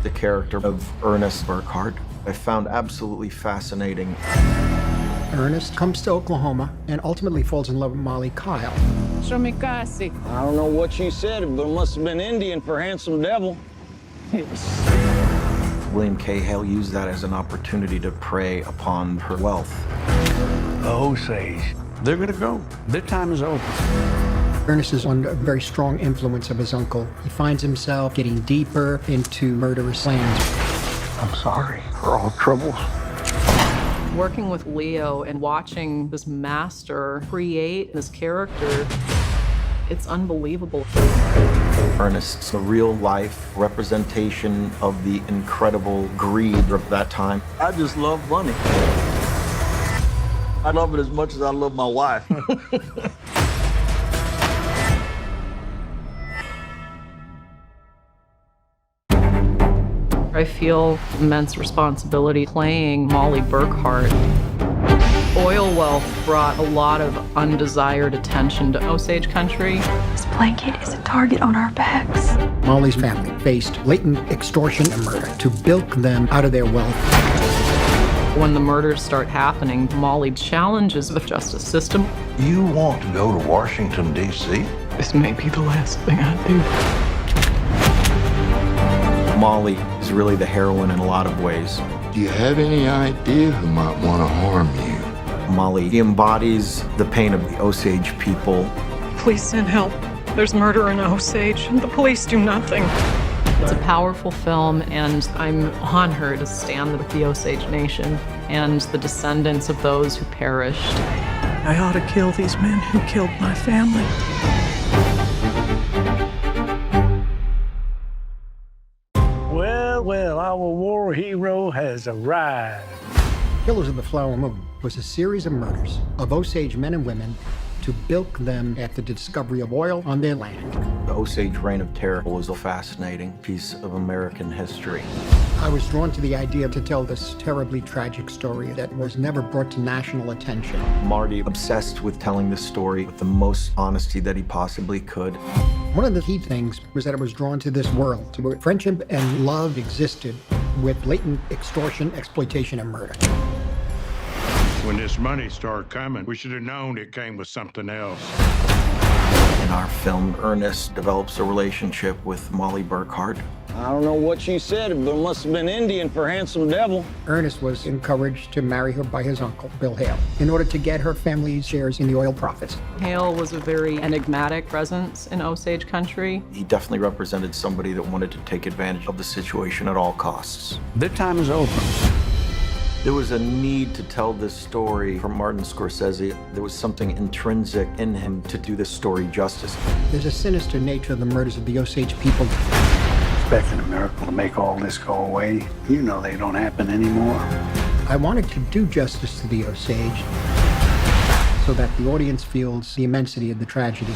the character of Ernest Burkhart. I found absolutely fascinating. Ernest comes to Oklahoma and ultimately falls in love with Mollie Kyle. Show me Kasi. I don't know what she said, but it must have been Indian for handsome devil. William K. Hale used that as an opportunity to prey upon her wealth. Osage, they're gonna go. Their time is over. Ernest is under a very strong influence of his uncle. He finds himself getting deeper into murderous lands. I'm sorry for all troubles. Working with Leo and watching this master create this character, it's unbelievable. Ernest's a real-life representation of the incredible greed of that time. I just love money. I love it as much as I love my wife. I feel immense responsibility playing Mollie Burkhart. Oil wealth brought a lot of undesired attention to Osage country. This blanket is a target on our backs. Mollie's family faced blatant extortion and murder to bilk them out of their wealth. When the murders start happening, Mollie challenges the justice system. You want to go to Washington, D.C.? This may be the last thing I do. Mollie is really the heroine in a lot of ways. Do you have any idea who might want to harm you? Mollie embodies the pain of the Osage people. Please send help. There's murder in Osage, and the police do nothing. It's a powerful film, and I'm honored to stand with the Osage Nation and the descendants of those who perished. I ought to kill these men who killed my family. Well, our war hero has arrived. Killers of the Flower Moon was a series of murders of Osage men and women to bilk them after the discovery of oil on their land. The Osage Reign of Terror was a fascinating piece of American history. I was drawn to the idea to tell this terribly tragic story that was never brought to national attention. Marty obsessed with telling this story with the most honesty that he possibly could. One of the key things was that I was drawn to this world where friendship and love existed with blatant extortion, exploitation, and murder. When this money started coming, we should have known it came with something else. In our film, Ernest develops a relationship with Mollie Burkhart. I don't know what she said, but it must have been Indian for handsome devil. Ernest was encouraged to marry her by his uncle, Bill Hale, in order to get her family's shares in the oil profits. Hale was a very enigmatic presence in Osage country. He definitely represented somebody that wanted to take advantage of the situation at all costs. Their time is over. There was a need to tell this story from Martin Scorsese. There was something intrinsic in him to do this story justice. There's a sinister nature of the murders of the Osage people. Expecting a miracle to make all this go away. You know they don't happen anymore. I wanted to do justice to the Osage so that the audience feels the immensity of the tragedy.